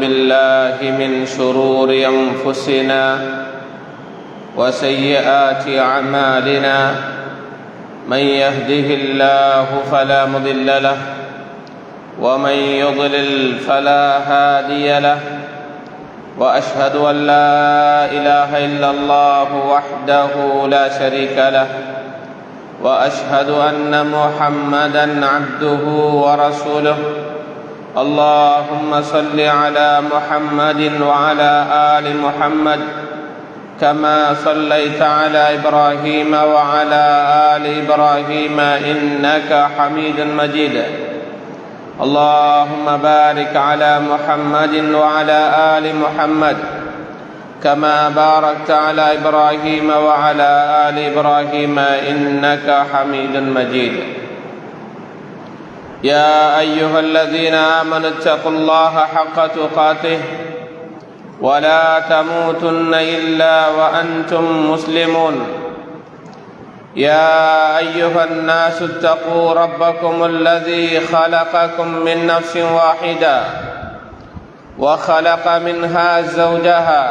بالله من شرور أنفسنا وسيئات أعمالنا من يهده الله فلا مضل له ومن يضلل فلا هادي له وأشهد أن لا إله إلا الله وحده لا شريك له وأشهد أن محمدًا عبده ورسوله اللهم صل على محمد وعلى آل محمد كما صليت على إبراهيم وعلى آل إبراهيم إنك حميد مجيد اللهم بارك على محمد وعلى آل محمد كما باركت على إبراهيم وعلى آل إبراهيم إنك حميد مجيد يا أيها الذين آمنوا اتقوا الله حق تقاته ولا تموتن إلا وأنتم مسلمون يا أيها الناس اتقوا ربكم الذي خلقكم من نفس واحدة وخلق منها زوجها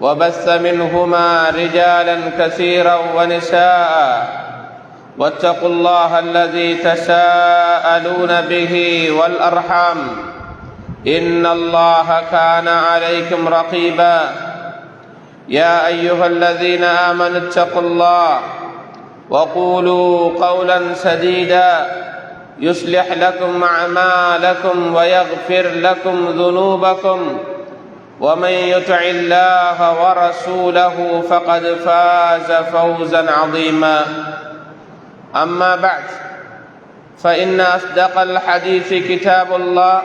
وبث منهما رجالا كثيرا ونساء واتقوا الله الذي تساءلون به والأرحام إن الله كان عليكم رقيبا يا أيها الذين آمنوا اتقوا الله وقولوا قولا سديدا يصلح لكم أعمالكم ويغفر لكم ذنوبكم ومن يطع الله ورسوله فقد فاز فوزا عظيما أما بعد فإن أصدق الحديث كتاب الله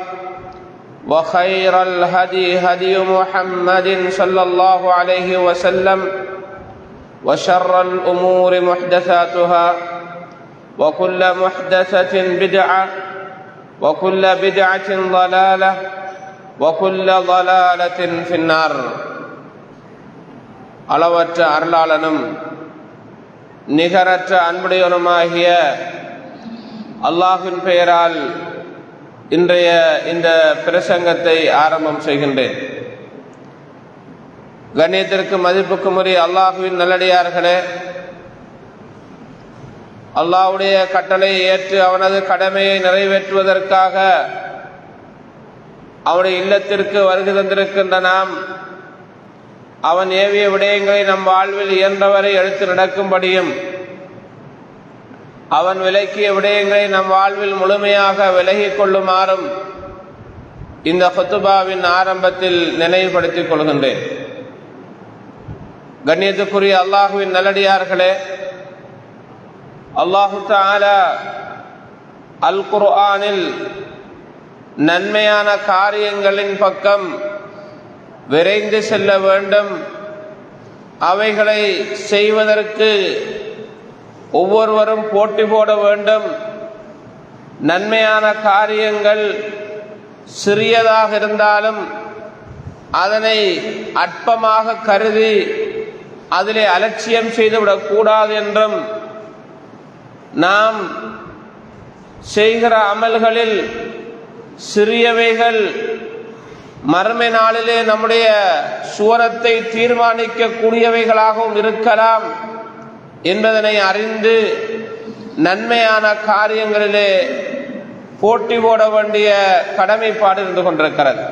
وخير الهدي هدي محمد صلى الله عليه وسلم وشر الأمور محدثاتها وكل محدثة بدعة وكل بدعة ضلالة وكل ضلالة في النار அளவற்ற அருளாளனும் நிகரற்ற அன்புடையவனுமாகிய அல்லாஹ்வின் பெயரால் இன்றைய இந்த பிரசங்கத்தை ஆரம்பம் செய்கின்றேன். கண்ணியத்திற்கு மதிப்புக்கும் உரிய அல்லாஹ்வின் நல்லடியார்களே, அல்லாஹ்வுடைய கட்டளையை ஏற்று அவனது கடமையை நிறைவேற்றுவதற்காக அவனுடைய இல்லத்திற்கு வருகை தந்திருக்கின்ற நாம் அவன் ஏவிய விடயங்களை நம் வாழ்வில் இயன்றவரை எடுத்து நடக்கும்படியும் அவன் விலக்கிய விடயங்களை நம் வாழ்வில் முழுமையாக விலகிக் கொள்ளுமாறும் இந்த குத்துபாவின் ஆரம்பத்தில் நினைவுபடுத்திக் கொள்கின்றேன். கண்ணியத்துக்குரிய அல்லாஹுவின் நல்லடியார்களே, அல்லாஹு தஆலா அல் குர்ஆனில் நன்மையான காரியங்களின் பக்கம் விரைந்து செல்ல வேண்டும், அவைகளை செய்வதற்கு ஒவ்வொருவரும் போட்டி போட வேண்டும், நன்மையான காரியங்கள் சிறியதாக இருந்தாலும் அதனை அற்பமாக கருதி அதிலே அலட்சியம் செய்துவிடக் கூடாது என்றும், நாம் செய்கிற அமல்களில் சிறியவைகள் மறுமை நாளிலே நம்முடைய சுவனத்தை தீர்மானிக்க கூடியவைகளாகவும் இருக்கலாம் என்பதனை அறிந்து நன்மையான காரியங்களிலே போட்டி போட வேண்டிய கடமைப்பாடு இருந்து கொண்டிருக்கிறது.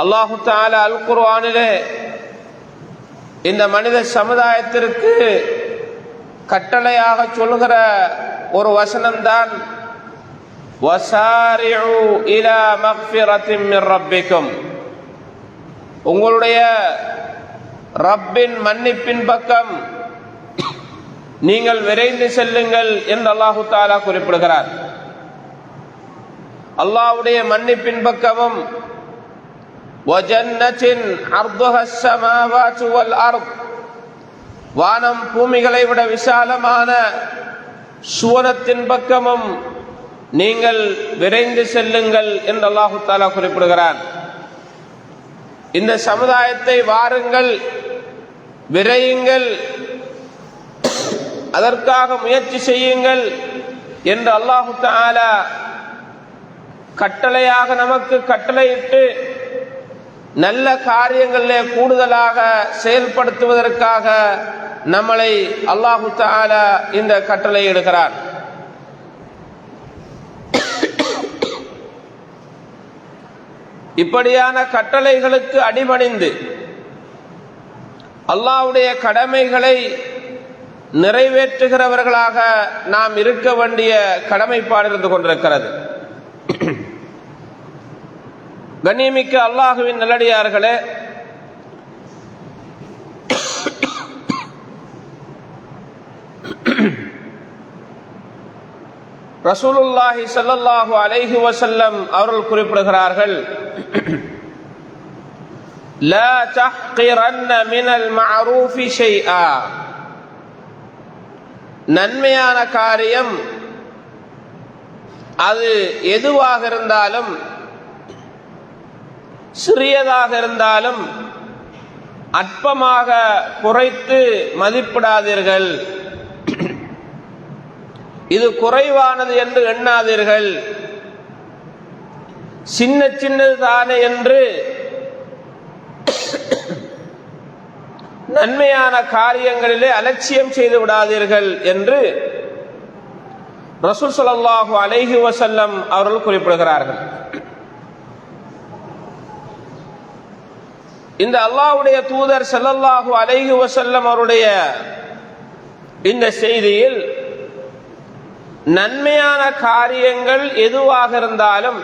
அல்லாஹு தஆலா அல் குர்ஆனிலே இந்த மனித சமுதாயத்திற்கு கட்டளையாக சொல்கிற ஒரு வசனம்தான் வசாரிஉ இலா மக்ஃபிரத்தின் மின் ரப்பிக்கும், உங்களுடைய ரப்பின் மன்னிப்பின் பக்கம் நீங்கள் விரைந்து செல்லுங்கள் என்று அல்லாஹு தஆலா குறிப்பிடுகிறார். அல்லாஹ்வுடைய மன்னிப்பின் பக்கமும் வஜன்னத்தின் அர்துஹஸ் ஸமாவாத்து வல் அர்த், வானம் பூமிகளை விட விசாலமான சுவனத்தின் பக்கமும் நீங்கள் விரைந்து செல்லுங்கள் என்று அல்லாஹு தஆலா குறிப்பிடுகிறார். இந்த சமுதாயத்தை வாருங்கள், விரையுங்கள், அதற்காக முயற்சி செய்யுங்கள் என்று அல்லாஹு தஆலா கட்டளையாக நமக்கு கட்டளையிட்டு நல்ல காரியங்களிலே கூடுதலாக செயல்படுத்துவதற்காக நம்மளை அல்லாஹு தஆலா இந்த கட்டளை இடுகிறார். இப்படியான கட்டளைகளுக்கு அடிபணிந்து அல்லாஹ்வுடைய கடமைகளை நிறைவேற்றுகிறவர்களாக நாம் இருக்க வேண்டிய கடமைப்பாடு இருந்து கொண்டிருக்கிறது. கண்ணியமிக்க அல்லாஹுவின் நல்லடியார்களே, ரசூலுல்லாஹி ஸல்லல்லாஹு அலைஹி வஸல்லம் அவர்கள் குறிப்பிடுகிறார்கள், லா தஹ்கிரன்ன மினல் மஅரூஃபி ஷைஆ, நன்மையான காரியம் அது எதுவாக இருந்தாலும், சிறியதாக இருந்தாலும் அற்பமாக குறைத்து மதிப்பிடாதீர்கள். இது குறைவானது என்று எண்ணாதீர்கள். சின்ன சின்னது தானே என்று நன்மையான காரியங்களிலே அலட்சியம் செய்து விடாதீர்கள் என்று ரசூல் ஸல்லல்லாஹு அலைஹி வஸல்லம் அவர்கள் குறிப்பிடுகிறார்கள். இந்த அல்லாஹ்வுடைய தூதர் ஸல்லல்லாஹு அலைஹி வஸல்லம் அவருடைய இந்த செய்தியில் நன்மையான காரியங்கள் எதுவாக இருந்தாலும்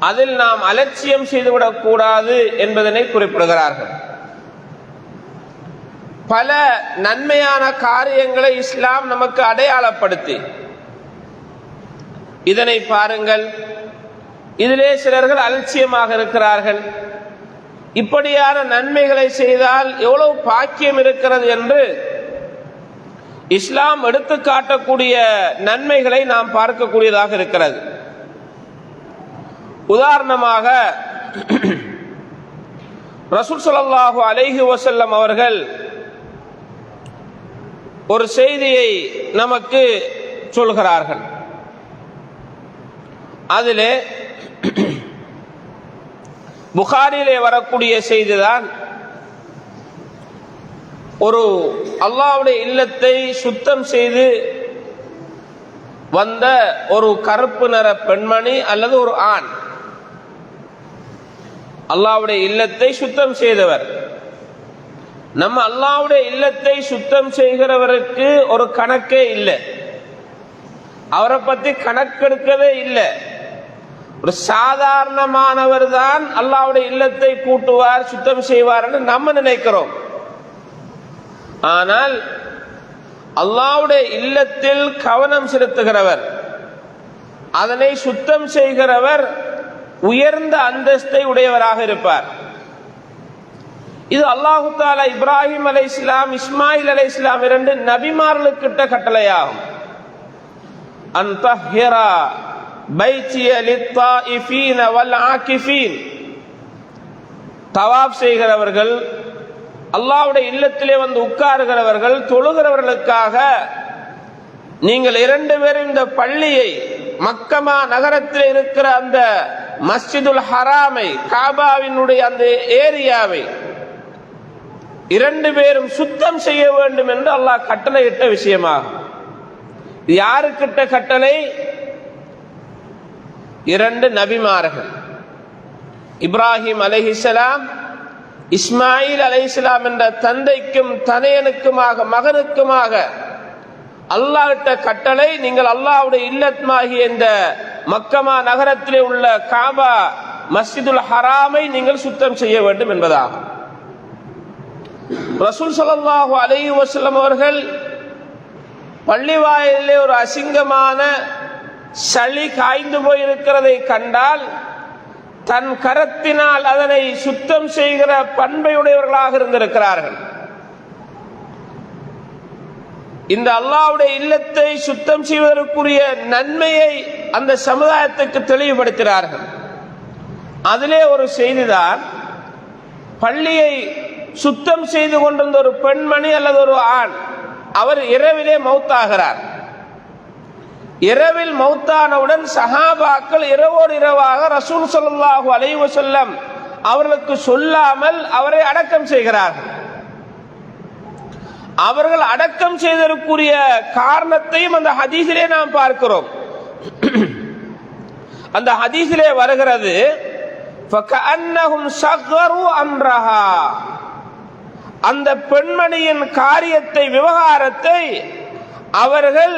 அதில் நாம் அலட்சியம் செய்துவிடக் கூடாது என்பதனை குறிப்பிடுகிறார்கள். பல நன்மையான காரியங்களை இஸ்லாம் நமக்கு அடையாளப்படுத்தி, இதனை பாருங்கள், இதிலே சிலர்கள் அலட்சியமாக இருக்கிறார்கள், இப்படியான நன்மைகளை செய்தால் எவ்வளவு பாக்கியம் இருக்கிறது என்று இஸ்லாம் எடுத்து காட்டக்கூடிய நன்மைகளை நாம் பார்க்கக்கூடியதாக இருக்கிறது. உதாரணமாக ரசூல் ஸல்லல்லாஹு அலைஹி வஸல்லம் அவர்கள் ஒரு செய்தியை நமக்கு சொல்கிறார்கள். அதிலே புகாரிலே வரக்கூடிய செய்திதான், ஒரு அல்லாஹ்வுடைய இல்லத்தை சுத்தம் செய்து வந்த ஒரு கருப்பு நிற பெண்மணி அல்லது ஒரு ஆண், அல்லாஹ்வுடைய இல்லத்தை சுத்தம் செய்தவர். நம்ம அல்லாஹ்வுடைய இல்லத்தை சுத்தம் செய்கிறவருக்கு ஒரு கணக்கே இல்லை, அவரை பத்தி கணக்கெடுக்கவே இல்லை. ஒரு சாதாரணமானவர் தான் அல்லாஹ்வுடைய இல்லத்தை கூட்டுவார், சுத்தம் செய்வார் என்று நம்ம நினைக்கிறோம். ஆனால் அல்லாஹ்வுடைய இல்லத்தில் கவனம் செலுத்துகிறவர், அதனை சுத்தம் செய்கிறவர் உயர்ந்த அந்தஸ்தை உடையவராக இருப்பார். இது அல்லாஹு தஆலா இப்ராஹிம் அலைஹிஸ்ஸலாம், இஸ்மாயில் அலைஹிஸ்ஸலாம் இரண்டு நபிமார்களுக்கிட்ட கட்டளையாகும். அன் தஹ்ஹிரா பைத்திய லித்தாயிஃபீன வல் ஆகிஃபீன், தவாப் செய்கிறவர்கள், அல்லாஹ்வுடைய இல்லத்திலே வந்து உட்காருகிறவர்கள், தொழுகிறவர்களுக்காக நீங்கள் இரண்டு பேரும் இந்த பள்ளியை, மக்கமா நகரத்தில் இருக்கிற அந்த மஸ்ஜிதுல் ஹராமை, காபாவினுடைய அந்த ஏரியாவை இரண்டு பேரும் சுத்தம் செய்ய வேண்டும் என்று அல்லாஹ் கட்டளையிட்ட விஷயமாகும். யாருக்கிட்ட கட்டளை? இரண்டு நபிமார்கள், இப்ராஹிம் அலைஹிஸ்ஸலாம், இஸ்மாயில் அலைஹிஸ்ஸலாம் என்ற தந்தைக்கும் தனையனுக்குமாக மகனுக்குமாக அல்லாஹ்விட்ட கட்டளை, நீங்கள் அல்லாஹ்வுடைய இல்லமாகிய இந்த மக்கமா நகரத்திலே உள்ள காபா மஸ்ஜிதுல் ஹராமை நீங்கள் சுத்தம் செய்ய வேண்டும் என்பதாகும். ரசூல் ஸல்லல்லாஹு அலைஹி வஸல்லம் அவர்கள் பள்ளிவாயிலே ஒரு அசிங்கமான சளி காய்ந்து போயிருக்கிறதை கண்டால் தன் கரத்தினால் அதனை சுத்தம் செய்கிற பண்பையுடையவர்களாக இருந்திருக்கிறார்கள். இந்த அல்லாஹ்வுடைய இல்லத்தை சுத்தம் செய்வதற்குரிய நன்மையை அந்த சமுதாயத்துக்கு தெளிவுபடுத்தினார்கள். அதிலே ஒரு செய்திதான், பள்ளியை சுத்தம் செய்து கொண்டிருந்த ஒரு பெண்மணி அல்லது ஒரு ஆண், அவர் இரவிலே மௌத்தாகிறார். இரவில் மௌத்தானவுடன் சஹாபாக்கள் இரவோடு இரவாக ரசூல் ஸல்லல்லாஹு அலைஹி வஸல்லம் அவர்களுக்கு சொல்லாமல் அவரை அடக்கம் செய்கிறார்கள். அவர்கள் அடக்கம் செய்ததற்குரிய காரணத்தையும் அந்த ஹதீஸிலே நாம் பார்க்கிறோம். அந்த ஹதீஸிலே வருகிறது, ஃபகஅன்னஹும் ஸகரு அம்ரஹா, அந்த பெண்மணியின் காரியத்தை, விவகாரத்தை அவர்கள்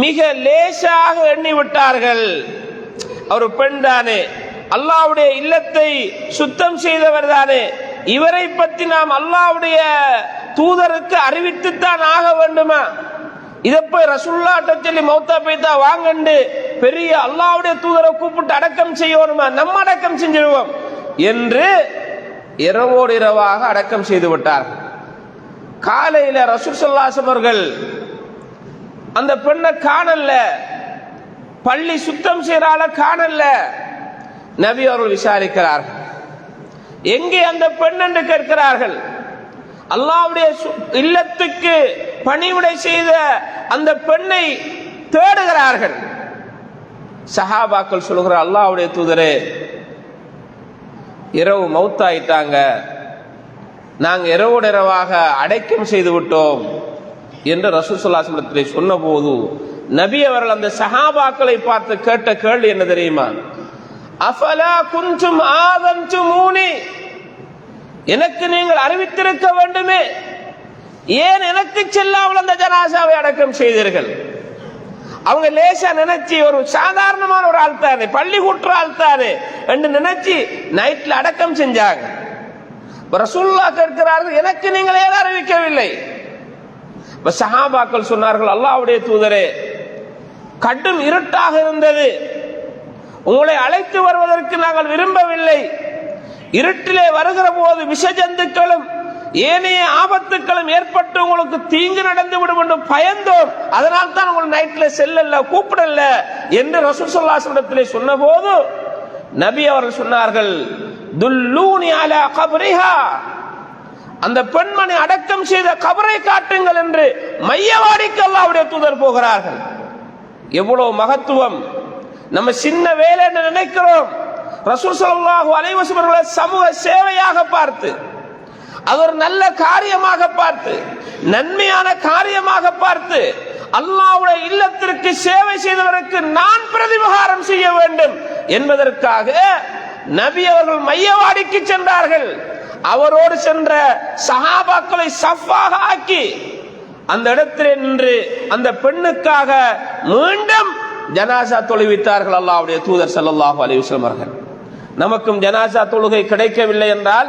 மிக லேசாக எண்ணிவிட்டார்கள். அவர் பெண் தானே, அல்லாஹ்வுடைய இல்லத்தை சுத்தம் செய்தவர் தானே, இவரை பற்றி நாம் அல்லாஹ்வுடைய தூதருக்கு அறிவித்துத்தான் ஆக வேண்டுமா? இதை போய் ரசூலுல்லாஹ்ட்ட சொல்லி மௌத்தா போய்த்தா வாங்கண்டு பெரிய அல்லாஹ்வுடைய தூதரை கூப்பிட்டு அடக்கம் செய்யணுமா? நம்ம அடக்கம் செஞ்சிருவோம் என்று இரவோடு இரவாக அடக்கம் செய்து விட்டார்கள். காலையில ரசூல் ஸல்லல்லாஹு அலைஹி வஸல்லம் அவர்கள் அந்த பெண்ணை காணல, பள்ளி சுத்தம் செய்யறால காணல. நபி அவர்கள் விசாரிக்கிறார்கள், எங்கே அந்த பெண் என்று கேட்கிறார்கள். அல்லாஹ்வுடைய இல்லத்துக்கு பணிவிடை செய்த அந்த பெண்ணை தேடுகிறார்கள். சஹாபாக்கள் சொல்கிறார், அல்லாஹ்வுடைய தூதரே, இரவு மௌத்தாயிட்டாங்க, நாங்க இரவோடு இரவாக அடக்கம் செய்து விட்டோம் என்று ரசூல் ஸல்லல்லாஹு அலைஹி வஸல்லம் சொன்ன போது நபி அவர்கள் அந்த சஹாபாக்களை பார்த்து கேட்ட கேள்வி என்ன தெரியுமா? அஃபலா குன்தும் ஆதன்துமூனி, எனக்கு நீங்கள் அறிவித்திருக்க வேண்டுமே, ஏன் எனக்கு செல்லாமல் அந்த ஜனாசாவை அடக்கம் செய்தீர்கள்? அவங்க லேசா நினைச்சு ஒரு சாதாரணமான ஒரு ஆள் தானே, பள்ளி கூட்டுற ஆள் தானே என்று நினைச்சு நைட்ல அடக்கம் செஞ்சாங்க. ரசூலுல்லாஹ் கேட்கிறார்கள், எனக்கு நீங்கள் ஏன் அறிவிக்கவில்லை? சஹாபாக்கள் சொன்னார்கள், அல்லாஹ்வுடைய தூதரே, கடும் இருட்டாக இருந்தது, உங்களை அழைத்து வருவதற்கு நாங்கள் விரும்பவில்லை. இருட்டிலே வருகிற போது விஷ ஜந்துக்களும் ஏனைய ஆபத்துக்களும் ஏற்பட்டு உங்களுக்கு தீங்கு நடந்து விடும் என்று பயந்தோம், அதனால் தான் உங்களை நைட்ல செல்லல கூப்பிடல என்று ரசூல் ஸல்லல்லாஹு அலைஹி வஸல்லம் சொன்ன போது நபி அவர்கள் சொன்னார்கள், துல்லூனி அலா கப்ரிஹா, அந்த பெண்மணி அடக்கம் செய்த கபரை காட்டுங்கள் என்று மையவாடிக்கு அல்லாஹ்வுடைய தூதர் போகிறார்கள். எவ்வளவு மகத்துவம்! நம்ம சின்ன வேலை என்று நினைக்கிறோம். ரசூல் ஸல்லல்லாஹு அலைஹி வஸல்லம் சமூக சேவையாக பார்த்து, அது ஒரு நல்ல காரியமாக பார்த்து, நன்மையான காரியமாக பார்த்து, அல்லாஹ்வுடைய இல்லத்திற்கு சேவை செய்தவருக்கு நான் பிரதிபகாரம் செய்ய வேண்டும் என்பதற்காக நபி அவர்கள் மையவாடிக்கு சென்றார்கள். அவரோடு சென்ற சஹாபாக்களை சஃபாக ஆக்கி அந்த இடத்திலே நின்று அந்த பெண்ணுக்காக மீண்டும் ஜனாசா தொழுவித்தார்கள் அல்லாஹ்வுடைய தூதர் ஸல்லல்லாஹு அலைஹி வஸல்லம் அவர்கள். நமக்கும் ஜனாசா தொழுகை கிடைக்கவில்லை என்றால்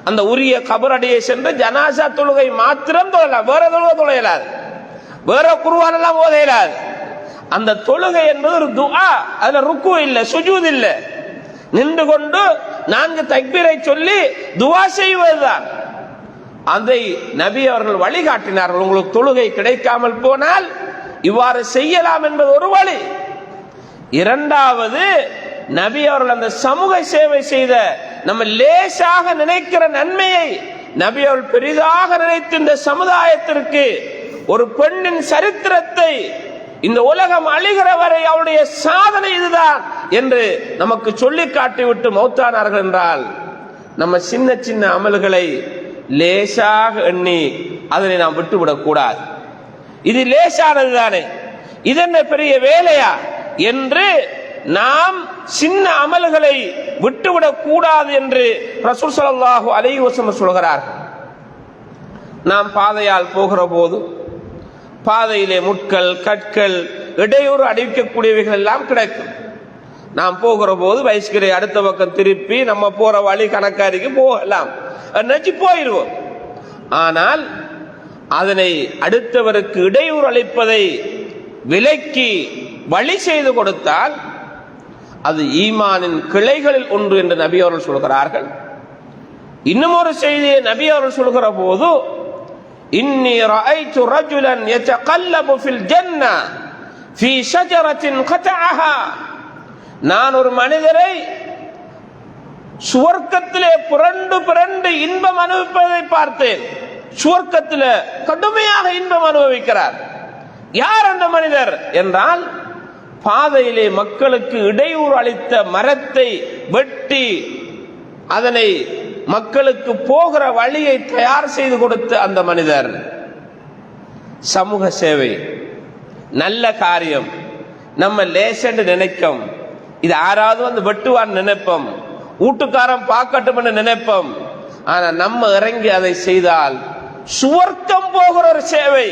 அந்த உரிய கபரடியை சென்று ஜனாசா தொழுகை மாத்திரம் தொழலாம், வேற தொழுகை தொழையலாது, வேற குர்ஆன் எல்லாம் ஓத இயலாது. அந்த தொழுகை என்பது ஒரு துஆ, அதுல ருக்கு இல்லை, சுஜூத் இல்லை, நின்று கொண்டு 4 தக்பீரை சொல்லி துஆ செய்வதுதான். அதை நபி அவர்கள் வழிகாட்டினார்கள். உங்களுக்கு தொழுகை கிடைக்காமல் போனால் இவ்வாறு செய்யலாம் என்பது ஒரு வழி. இரண்டாவது, நபி அவர்கள் அந்த சமூக சேவை செய்த நம்ம லேசாக நினைக்கிற நன்மையை நபி அவர்கள் பெரிதாக நினைத்து இந்த சமுதாயத்திற்கு ஒரு பெண்ணின் சரித்திரத்தை இந்த உலகம் அழிகிற வரை அவருடைய சாதனை இதுதான் என்று நமக்கு சொல்லி காட்டிவிட்டு மௌத்தானார்கள் என்றால், நம்ம சின்ன சின்ன அமல்களை லேசாக எண்ணி அதனை நாம் விட்டுவிடக் கூடாது. இது லேசானது தானே, இது என்ன பெரிய வேலையா என்று நாம் சின்ன அமல்களை விட்டுவிடக் கூடாது என்று ரசூல் ஸல்லல்லாஹு அலைஹி வஸல்லம் சொல்கிறார்கள். நாம் பாதையால் போகிற போது பாதையிலே முட்கள், கற்கள், இடையூறு அடிக்கக்கூடியவைகள் எல்லாம் கிடைக்கும். நாம் போகிற போது பைஸ்கரை அடுத்த பக்கம் திருப்பி நம்ம போற வழி கணக்காரிக்கு போகலாம் நினைச்சு போயிடுவோம். ஆனால் அதனை அடுத்தவருக்கு இடையூறு அளிப்பதை விலக்கி வழி செய்து கொடுத்தால் அது ஈமானின் கிளைகளில் ஒன்று என்று நபி அவர்கள் சொல்கிறார்கள். இன்னும் ஒரு செய்தியை நபி அவர்கள் சொல்கிற போது, இன்னி ரஅய்து ரஜுலன் யதகல்லபு ஃபில் ஜன்னah ஃபீ ஷஜரத்தின் கதஅஹா, நான் ஒரு மனிதரை சுவர்க்கத்திலே புரண்டு புரண்டு இன்பம் அனுபவிப்பதை பார்த்தேன். சுவர்க்கத்திலே கடுமையாக இன்பம் அனுபவிக்கிறார். யார் அந்த மனிதர் என்றால், பாதையிலே மக்களுக்கு இடையூறு அளித்த மரத்தை வெட்டி அதனை மக்களுக்கு போகிற வழியை தயார் செய்து கொடுத்த அந்த மனிதர். சமூக சேவை நல்ல காரியம். நம்ம லேசன்னு நினைக்கும், இது யாராவது வந்து வெட்டுவான்னு நினைப்போம், வீட்டுக்காரன் பார்க்கட்டும் நினைப்போம். ஆனா நம்ம இறங்கி அதை செய்தால் சுவர்க்கம் போகிற ஒரு சேவை,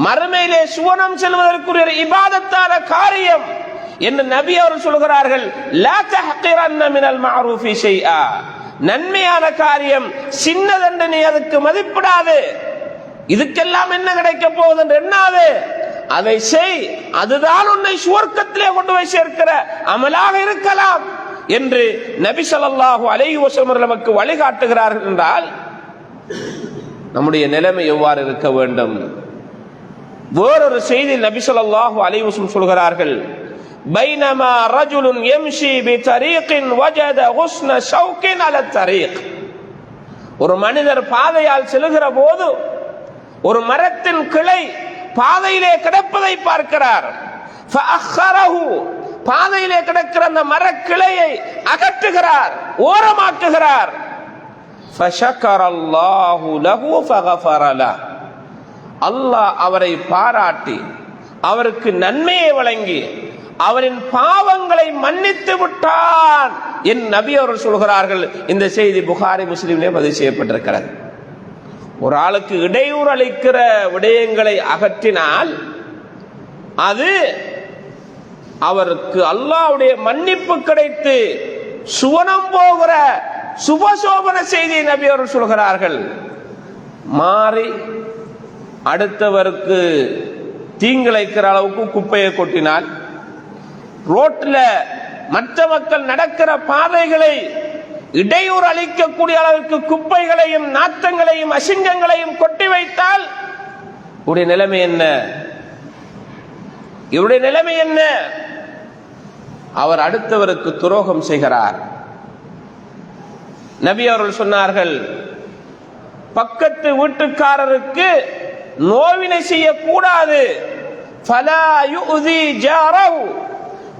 மறுமையிலே சுவனம் செல்வதற்குரிய ஒரு இபாதத்தான காரியம் என்று நபி அவர்கள் சொல்கிறார்கள். லா தஹ்கிரன்ன மினல் மஅரூஃபி ஷைஆ, நன்மையான காரியம் சின்னதென்று நீ அதுக்கு மதிப்பிடாது. இதுக்கெல்லாம் என்ன கிடைக்க போகுது என்று எண்ணாது, அதை செய், அதுதான் உன்னை சுவர்க்கத்திலே கொண்டு போய் சேர்க்கிற அமலாக இருக்கலாம் என்று நபி ஸல்லல்லாஹு அலைஹி வஸல்லம் நமக்கு வழிகாட்டுகிறார்கள். என்றால் நம்முடைய நிலைமை எவ்வாறு இருக்க வேண்டும்? வேறொரு செய்தி நபி ஸல்லல்லாஹு அலைஹி வஸல்லம் சொல்கிறார்கள், பைனமா ரஜுலுன் யம்ஷி பிதரீகின் வஜத ஹுஸ்ன ஷௌகின் அல தரீக். ஒரு மனிதர் பாதையால் செல்கிற போது ஒரு மரத்தின் கிளை பாதையிலே கிடப்பதை பார்க்கிறார். ஃபஅഖரஹு, பாதையிலே கிடக்கிற அந்த மரக்கிளையை அகற்றுகிறார், ஓரமாக்குகிறார். ஃபஷக்கரல்லாஹு லஹு ஃபகஃபர லஹு, அல்லாஹ் அவரை பாராட்டி அவருக்கு நன்மையை வழங்கி அவரின் பாவங்களை மன்னித்து விட்டான் என் நபி அவர்கள் சொல்கிறார்கள். இந்த செய்தி புகாரி முஸ்லிமிலே பதிவு செய்யப்பட்டிருக்கிறது. ஒரு ஆளுக்கு இடையூறு அளிக்கிற விடயங்களை அகற்றினால் அது அவருக்கு அல்லாஹ்வுடைய மன்னிப்பு கிடைத்து சுவனம் போகிற சுபசோபன செய்தியை நபி அவர்கள் சொல்கிறார்கள். மாறி அடுத்தவருக்கு தீங்கிழைக்கிற அளவுக்கு குப்பையை கொட்டினால், ரோட்ல மற்ற மக்கள் நடக்கிற பாதைகளை இடையூறு அளிக்கக்கூடிய அளவுக்கு குப்பைகளையும் நாற்றங்களையும் அசிங்கங்களையும் கொட்டி வைத்தால் இவருடைய நிலைமை என்ன? இவருடைய நிலைமை என்ன? அவர் அடுத்தவருக்கு துரோகம் செய்கிறார். நபி அவர்கள் சொன்னார்கள், பக்கத்து வீட்டுக்காரருக்கு நோவினை செய்யக்கூடாது. ஃபலா யுஸி ஜாரஹு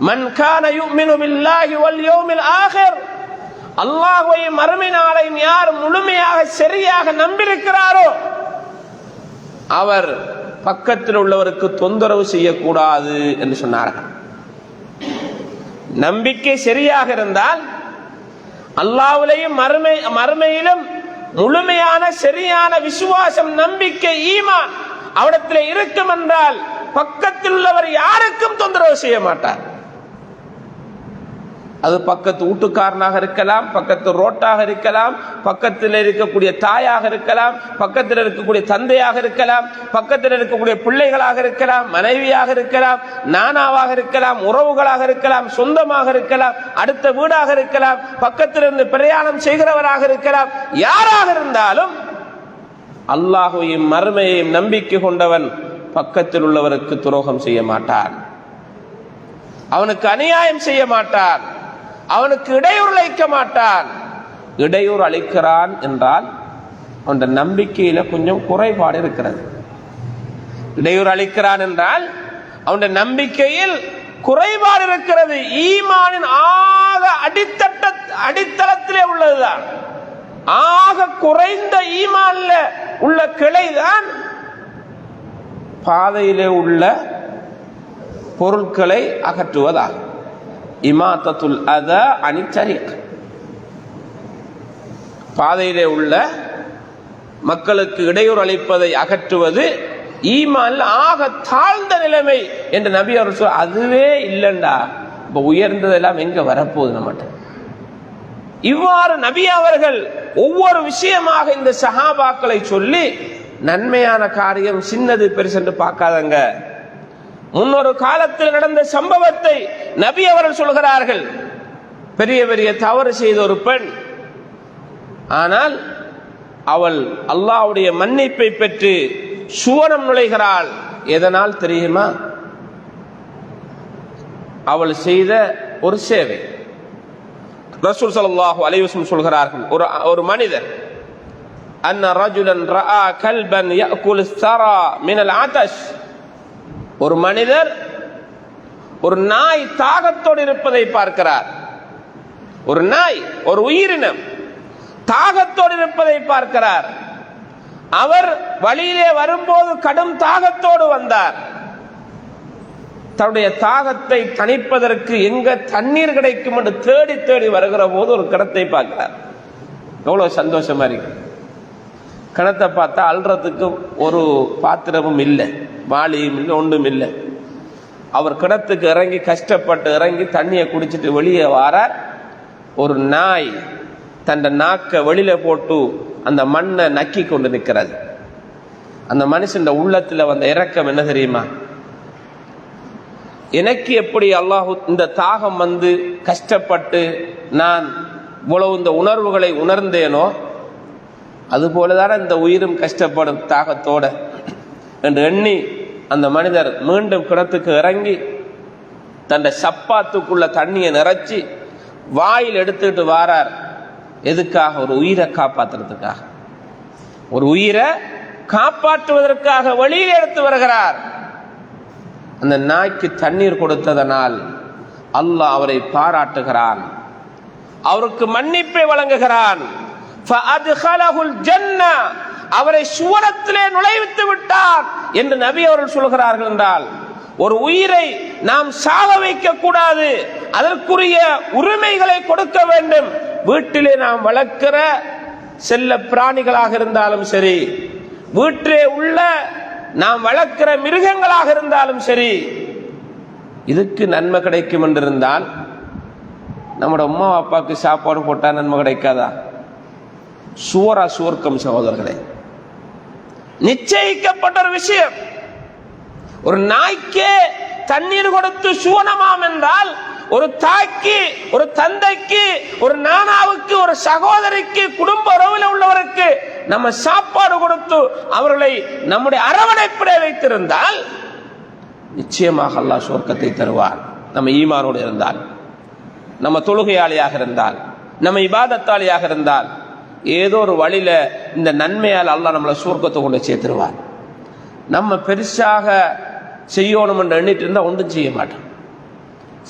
மன் கான யுமினு பில்லாஹி வல் யௌமில் ஆகிர். அல்லாஹ்வையும் மறுமை நாளையும் யார் முழுமையாக சரியாக நம்பியிருக்கிறாரோ அவர் பக்கத்தில் உள்ளவருக்கு தொந்தரவு செய்யக்கூடாது என்று சொன்னார்கள். நம்பிக்கை சரியாக இருந்தால் அல்லாஹ்விலையும் மறுமையிலும் முழுமையான சரியான விசுவாசம், நம்பிக்கை, ஈமான் அவரிடத்தில் இருக்கும் என்றால் பக்கத்தில் உள்ளவர் யாருக்கும் தொந்தரவு செய்ய மாட்டார். அது பக்கத்து வீட்டுக்காரனாக இருக்கலாம், பக்கத்து ரோட்டாக இருக்கலாம், பக்கத்தில் இருக்கக்கூடிய தாயாக இருக்கலாம், பக்கத்தில் இருக்கக்கூடிய தந்தையாக இருக்கலாம், பக்கத்தில் இருக்கக்கூடிய பிள்ளைகளாக இருக்கலாம், மனைவியாக இருக்கலாம், நானாவாக இருக்கலாம், உறவுகளாக இருக்கலாம், சொந்தமாக இருக்கலாம், அடுத்த வீடாக இருக்கலாம், பக்கத்தில் இருந்து பிரயாணம் செய்கிறவராக இருக்கலாம். யாராக இருந்தாலும் அல்லாஹ்வையும் மறுமையையும் நம்பிக்கை கொண்டவன் பக்கத்தில் உள்ளவருக்கு துரோகம் செய்ய மாட்டான், அவனுக்கு அநியாயம் செய்ய மாட்டான், அவனுக்கு இடையூறு அளிக்க மாட்டான். இடையூறு அளிக்கிறான் என்றால் அவன் நம்பிக்கையில கொஞ்சம் குறைபாடு இருக்கிறது. இடையூறு அளிக்கிறான் என்றால் அவன் நம்பிக்கையில் குறைபாடு இருக்கிறது. ஈமானின் ஆக அடித்தளத்திலே உள்ளதுதான், ஆக குறைந்த ஈமான்ல உள்ள கிளைதான் பாதையிலே உள்ள பொருட்களை அகற்றுவதாகும். இமாத்தத்துல் அதா அனி தரீக், பாதையிலே உள்ள மக்களுக்கு இடையூறு அளிப்பதை அகற்றுவது ஈமான்ல ஆக தாழ்ந்த நிலைமை என்று நபி அவர் சொல்ல. அதுவே இல்லைண்டா இப்ப உயர்ந்ததெல்லாம் எங்க வரப்போகுது நம்மகிட்ட? இவ்வாறு நபி அவர்கள் ஒவ்வொரு விஷயமாக இந்த சஹாபாக்களை சொல்லி, நன்மையான காரியம் சின்னது பெருசென்று பார்க்காதங்க. முன்னொரு காலத்தில் நடந்த சம்பவத்தை நபி அவர்கள் சொல்கிறார்கள். பெரிய பெரிய தவறு செய்த ஒரு பெண், ஆனால் அவள் அல்லாஹ்வுடைய மன்னிப்பை பெற்று சுவனம் நுழைகிறாள். எதனால் தெரியுமா? அவள் செய்த ஒரு சேவை. ரசூல் ஸல்லல்லாஹு அலைஹி வஸல்லம் சொல்கிறார்கள், ஒரு மனிதர் அன்ன ரஜுலன் ரஆ கல்பன் யأكل الثرى من العطش, ஒரு மனிதர் ஒரு நாய் தாகத்தோடு இருப்பதை பார்க்கிறார். ஒரு நாய், ஒரு உயிரினம் தாகத்தோடு இருப்பதை பார்க்கிறார். அவர் வழியிலே வரும்போது கடும் தாகத்தோடு வந்தார். தன்னுடைய தாகத்தை தணிப்பதற்கு எங்க தண்ணீர் கிடைக்கும் என்று தேடி தேடி வருகிற போது ஒரு கிணத்தை பார்க்கிறார். எவ்வளவு சந்தோஷமா இருக்கு. கிணத்தை பார்த்தா அல்றதுக்கு ஒரு பாத்திரமும் இல்லை, வாளியும் இல்லை, ஒன்றும் இல்லை. அவர் கிணத்துக்கு இறங்கி கஷ்டப்பட்டு இறங்கி தண்ணியை குடிச்சிட்டு வெளியே வாரார். ஒரு நாய் தன் நாக்க வெளியில போட்டு அந்த மண்ணை நக்கி கொண்டு நிற்கிறது. அந்த மனுஷன் உள்ளத்துல வந்த இரக்கம் என்ன தெரியுமா? எனக்கு எப்படி அல்லாஹ் இந்த தாகம் வந்து கஷ்டப்பட்டு நான் இவ்வளவு இந்த உணர்வுகளை உணர்ந்தேனோ அதுபோலதான இந்த உயிரும் கஷ்டப்படும் தாகத்தோட என்று எண்ணி அந்த மனிதர் மீண்டும் கிணத்துக்கு இறங்கி தன் சப்பாத்துக்குள்ள தண்ணியை நிறைச்சி வாயில் எடுத்துட்டு வாரார். எதுக்காக? ஒரு உயிரை காப்பாற்றுறதுக்காக, ஒரு உயிரை காப்பாற்றுவதற்காக வெளியில் எடுத்து வருகிறார். அந்த நாய்க்கு தண்ணீர் கொடுத்ததனால் அல்லாஹ் அவரை பாராட்டுகிறான், அவருக்கு மன்னிப்பை வழங்குகிறான். அவரை சுவனத்திலே நுழைவித்து விட்டார் என்று நபி அவர்கள் சொல்கிறார்கள். என்றால் ஒரு உயிரை நாம் சாக வைக்க கூடாது, அதற்குரிய உரிமைகளை கொடுக்க வேண்டும். வீட்டிலே நாம் வளர்க்கிற செல்ல பிராணிகளாக இருந்தாலும் சரி, வீட்டிலே உள்ள நாம் வளர்க்கிற மிருகங்களாக இருந்தாலும் சரி, இதுக்கு நன்மை கிடைக்கும் என்றிருந்தால் நம்முடைய அம்மா அப்பாவுக்கு சாப்பாடு போட்டா நன்மை கிடைக்காதா? சுவர்க்கம் சகோதரர்களே, நிச்சயிக்கப்பட்ட ஒரு விஷயம். ஒரு நாய்க்கே தண்ணீர் கொடுத்து சுவனமாம் என்றால், ஒரு தாய்க்கு, ஒரு தந்தைக்கு, ஒரு நானாவுக்கு, ஒரு சகோதரிக்கு, குடும்ப உறவில் உள்ளவருக்கு நம்ம சாப்பாடு கொடுத்து அவர்களை நம்முடைய அரவணைப்பிலே வைத்திருந்தால் நிச்சயமாக அல்லாஹ் சுவர்க்கத்தை தருவார். நம்ம ஈமானோடு இருந்தால், நம்ம தொழுகையாளியாக இருந்தால், நம்ம இபாதத்தாளியாக இருந்தால், ஏதோ ஒரு வழியில இந்த நன்மையால் அல்லாஹ் நம்மளை சுவர்க்கத்தை கொண்டு சேர்த்துருவார். நம்ம பெருசாக செய்யணும் என்று எண்ணிட்டு இருந்தால் ஒன்றும் செய்ய மாட்டோம்.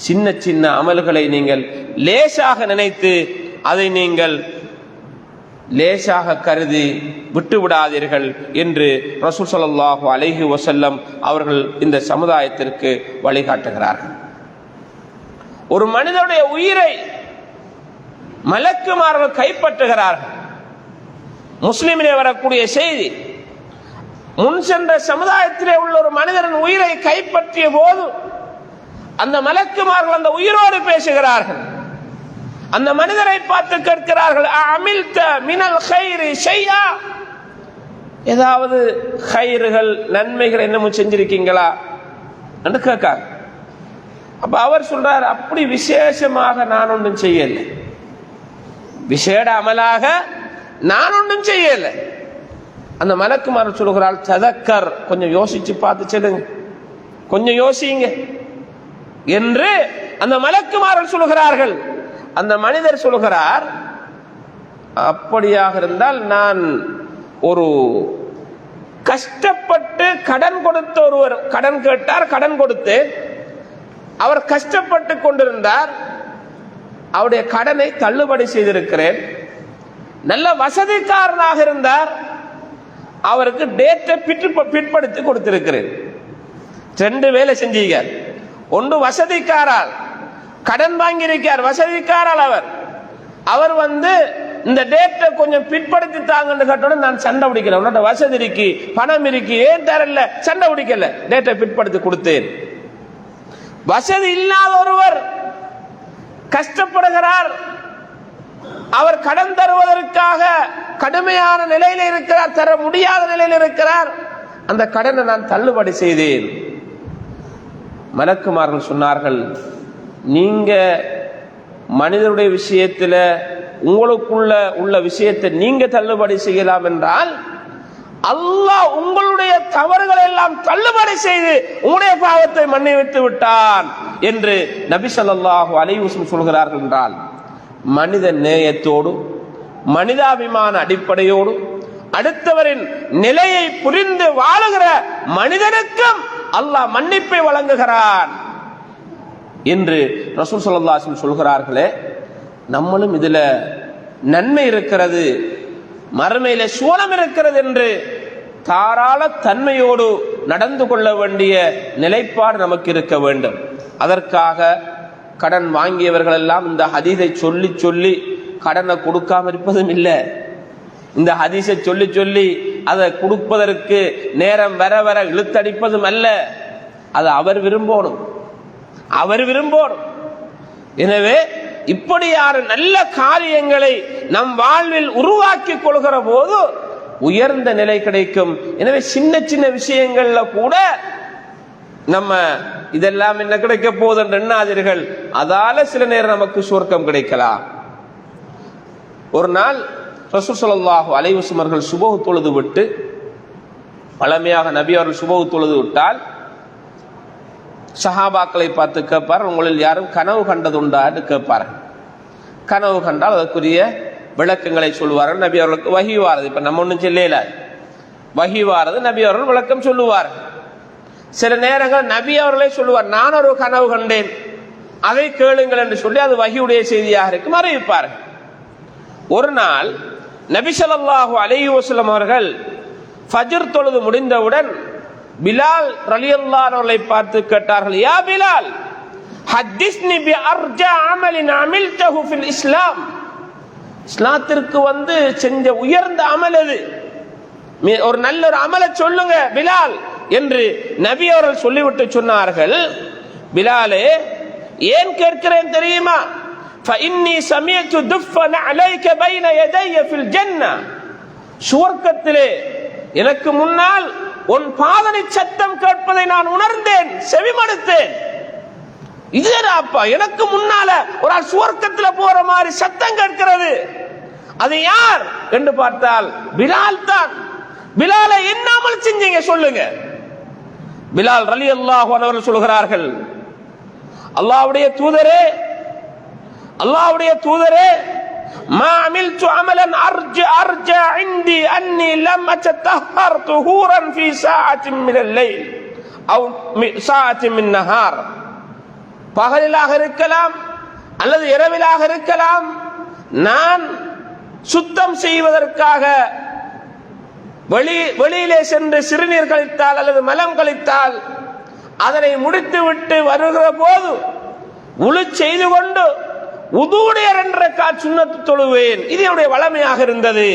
சின்ன சின்ன அமல்களை நீங்கள் லேசாக நினைத்து அதை நீங்கள் லேசாக கருதி விட்டு விடாதீர்கள் என்று ரசூல் ஸல்லல்லாஹு அலைஹி வஸல்லம் அவர்கள் இந்த சமுதாயத்திற்கு வழிகாட்டுகிறார்கள். ஒரு மனிதனுடைய உயிரை மலக்குமார்கள் கைப்பற்றுகிறார்கள். முஸ்லிமிலே வரக்கூடிய செய்தி, முன் சென்ற சமுதாயத்திலே உள்ள ஒரு மனிதரின் உயிரை கைப்பற்றிய போது அந்த மலக்குமார்கள் அந்த உயிரோடு பேசுகிறார்கள். அந்த மனிதரை பார்த்து கேட்கிறார்கள், அமில்த மினல் கைரி ஷையா, ஏதாவது கைறுகள் நன்மைகள் என்னமோ செஞ்சிருக்கீங்களா என்று கேட்காங்க. அப்ப அவர் சொல்றார், அப்படி விசேஷமாக நான் ஒன்றும் செய்யல, விசேட அமலாக நான் ஒன்றும் செய்யல. அந்த மலக்குமார் சொல்கிறாள், ததக்கர், கொஞ்சம் யோசிச்சு பார்த்து சொல்லுங்க, கொஞ்சம் யோசிங்க என்று அந்த மலக்குமார்கள் சொல்கிறார்கள். அந்த மனிதர் சொல்கிறார், அப்படியாக இருந்தால் நான் ஒரு கஷ்டப்பட்டு கடன் கொடுத்த ஒருவர் கடன் கேட்டார், கடன் கொடுத்து அவர் கஷ்டப்பட்டு கொண்டிருந்தார், அவருடைய கடனை தள்ளுபடி செய்திருக்கிறேன். நல்ல வசதிக்காரனாக இருந்தார், அவருக்கு டேட்டை பிற்படுத்தி கொடுத்திருக்கிறேன். ரெண்டு வேலை செஞ்சீங்க. ஒன்று வசதிக்காரால் கடன் வாங்கியிருக்கார், வசதிக்காரால் அவர் வந்து இந்த டேட்டை கொஞ்சம் பிற்படுத்தி தாங்கன்னு கேட்டோட நான் சண்டை பிடிக்கல, உன்னோட வசதி இருக்கு, பணம் இருக்கு, ஏன் தரல, சண்டை பிடிக்கல, டேட்டை பிற்படுத்தி கொடுத்தேன். வசதி இல்லாத ஒருவர் கஷ்டப்படுகிறார், அவர் கடன் தருவதற்காக கடுமையான நிலையில் இருக்கிறார், தர முடியாத நிலையில் இருக்கிறார், அந்த கடனை நான் தள்ளுபடி செய்தேன். மலக்குமார்கள் சொன்னார்கள், நீங்க மனிதனுடைய விஷயத்துல உங்களுக்குள்ள உள்ள விஷயத்தை நீங்க தள்ளுபடி செய்யலாம் என்றால், அல்லாஹ் உங்களுடைய தவறுகளை எல்லாம் தள்ளுபடி செய்து உங்களுடைய பாவத்தை மன்னித்து விட்டான் என்று நபி ஸல்லல்லாஹு அலைஹி வஸல்லம் சொல்கிறார்கள். என்றால் மனித நேயத்தோடு, மனிதாபிமான அடிப்படையோடு, அடுத்தவரின் நிலையை புரிந்து வாழுகிற மனிதனுக்கும் அல்லாஹ் மன்னிப்பை வழங்குகிறான். என்று ரசூல் ஸல்லல்லாஹு அலைஹி வஸல்லம் சொல்கிறார்களே, நம்மளும் இதுல நன்மை இருக்கிறது, மறுமையில சுவனம் இருக்கிறது என்று தாராள தன்மையோடு நடந்து கொள்ள வேண்டிய நிலைப்பாடு நமக்கு இருக்க வேண்டும். அதற்காக கடன் வாங்கியவர்கள் எல்லாம் இந்த ஹதீஸை சொல்லி சொல்லி கடனை கொடுக்காம இருப்பதும் இல்லை. இந்த ஹதீஸை சொல்லி சொல்லி அதை கொடுப்பதற்கு நேரம் வர வர இழுத்தடிப்பதும் அல்ல. அது அவர் விரும்பணும். எனவே இப்படியான நல்ல காரியங்களை நம் வாழ்வில் உருவாக்கி கொள்கிற போது உயர்ந்த நிலை கிடைக்கும். எனவே சின்ன சின்ன விஷயங்கள்ல கூட நம்ம இதெல்லாம் என்ன கிடைக்க போகுது என்று எண்ணாதீர்கள். அதால சில நேரம் நமக்கு சொர்க்கம் கிடைக்கலாம். ஒரு நாள் ரசூல் ஸல்லல்லாஹு அலைஹி வஸல்லம் அவர்கள் சுபஹ் தொழுது விட்டு, பழமையாக நபி அவர்கள் சுபஹ் தொழுது விட்டால் சஹாபாக்களை பார்த்து கேட்பார், உங்களில் யாரும் கனவு கண்டதுண்டா என்று கேட்பார். கனவு கண்டால் அதற்குரிய விளக்கங்களை சொல்வார்கள். நபி அவர்களுக்கு வஹி வாரது. இப்ப நம்ம ஒன்றும் சொல்லல, வஹி வாரது நபி அவர்கள் விளக்கம் சொல்லுவார். சில நேரங்கள் நபி அவர்களே சொல்லுவார், நான் ஒரு கனவு கண்டேன், அதை கேளுங்கள் என்று சொல்லி அது வஹியுடைய செய்தியாக இருக்கும், அறிவிப்பார். ஒரு நாள் நபி ஸல்லல்லாஹு அலைஹி வஸல்லம் அவர்கள் ஃபஜ்ர் தொழுது முடிந்தவுடன் பிலால் ரலியல்லாஹு அன்ஹு அவர்களை பார்த்து கேட்டார்கள், யா பிலால், ஹத்திஸ்னி பி அர்ஜா அமலின் அமில்தஹு ஃபில் இஸ்லாம். இஸ்லாத்திற்கு வந்து செஞ்ச உயர்ந்த அமல் எது? ஒரு நல்ல ஒரு அமலை சொல்லுங்க பிலால் என்று நபி அவர்கள் சொல்லிவிட்டு சொன்னார்கள், பிலாலே ஏன் கேட்கிறேன் தெரியுமா? فإني سمعت دفن عليك بين يدي في الجنة. சுவர்க்கத்திலே எனக்கு முன்னால் உன் பாதனை சத்தம் கேட்பதை நான் உணர்ந்தேன், செவிமடுத்தேன். இதுதாப்பா எனக்கு முன்னால ஒரு சுவர்க்கத்தில் போற மாதிரி சத்தம் கேட்கிறது. அது யார் என்று பார்த்தால் பிலால் தான். பிலாலை என்னாமல் செஞ்சீங்க சொல்லுங்க. பிலால் ரலியல்லாஹு அன்ஹு அவர்கள் சொல்கிறார்கள், அல்லாஹ்வுடைய தூதரே மா அமில்து அமலன் அர்ஜா இன்தி அன்னி லம் அத்தஹர் துஹூரன் ஃபீ சாஅத்தின் மினல் லைல் அவ் சாஅத்தின் மின் நஹார். பகலிலாக இருக்கலாம் அல்லது இரவிலாக இருக்கலாம், நான் சுத்தம் செய்வதற்காக வெளியிலே சென்று சிறுநீர் கழித்தால் அல்லது மலம் கழித்தால் அதனை முடித்துவிட்டு வருகிற போது உளு செய்து கொண்டு உதுவுடைய 2 ரக்காத் சுன்னத் தொழுவேன். இது என்னுடைய வளமையாக இருந்தது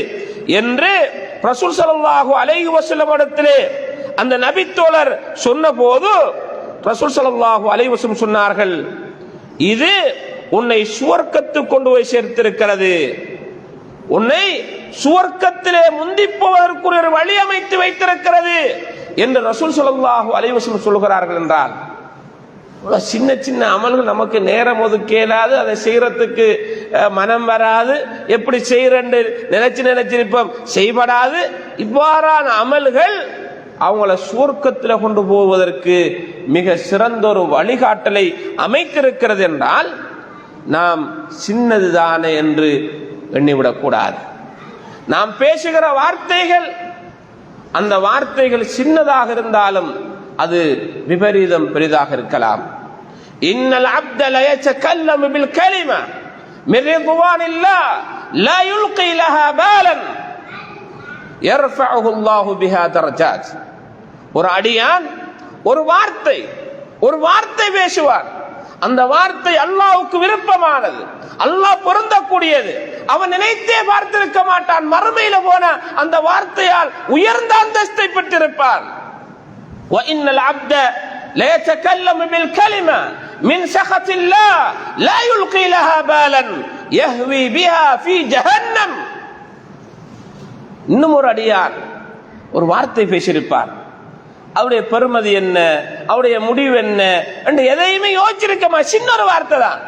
என்று ரசூல் ஸல்லல்லாஹு அலைஹி வஸல்லம் இடத்திலே அந்த நபி தோழர் சொன்ன போது ரசூல் ஸல்லல்லாஹு அலைஹி வஸல்லம் சொன்னார்கள், இது உன்னை சுவர்க்கத்துக்கு கொண்டு போய் சேர்த்திருக்கிறது, உன்னை சுவர்க்கத்திலே முந்திப்பதற்குரிய ஒரு வழி அமைத்து வைத்திருக்கிறது என்று ரசூல் ஸல்லல்லாஹு அலைஹி வஸல்லம் சொல்கிறார்கள். என்றால் சின்ன சின்ன அமல்கள் நமக்கு நேரம் ஒதுக்கேலாது, அதை செய்யறதுக்கு மனம் வராது, எப்படி செய்யறேன்னு நினைச்சிருப்போம், செய்யப்படாது. இவ்வாறான அமல்கள் அவங்கள சுவர்க்கத்தில் கொண்டு போவதற்கு மிக சிறந்த ஒரு வழிகாட்டலை அமைத்திருக்கிறது என்றால் நாம் சின்னதுதானே என்று எண்ணிவிடக்கூடாது. நாம் பேசுகிற வார்த்தைகள், அந்த வார்த்தைகள் சின்னதாக இருந்தாலும் அது விபரீதம் பெரிதாக இருக்கலாம். இன்னல் அப்த லா யதகல்லமு பில் கலிமா மின் ரிضوانில்லாஹ் லா யுல்கி லஹா பாலன் யர்ஃபஉஹு அல்லாஹு பிஹா தரஜாத். ஒரு அடியான் ஒரு வார்த்தை பேசுவான், அந்த வார்த்தை அல்லாஹ்வுக்கு விருப்பமானது, அல்லாஹ் பொருந்தக்கூடியது. அவன் நினைத்தே பார்த்திருக்க மாட்டான், மறுமையில போன அந்த வார்த்தையால் உயர்ந்த அந்தஸ்தை பெற்றிருப்பான். وَإِنَّ الْعَبْدَ لَيَتَكَلَّمُ بِالْكَلِمَةِ مِنْ سَخَطِ اللَّهِ لَا يُلْقِي لَهَا بَالًا يَهْوِي بِهَا فِي جَهَنَّمَ. இன்னும் ஒரு அடியான் ஒரு வார்த்தை பேசியிருப்பார், அவருடைய பெருமதி என்ன, அவருடைய முடிவு என்ன என்று எதையுமே யோசிச்சிருக்கமா, சின்ன ஒரு வார்த்தை தான்.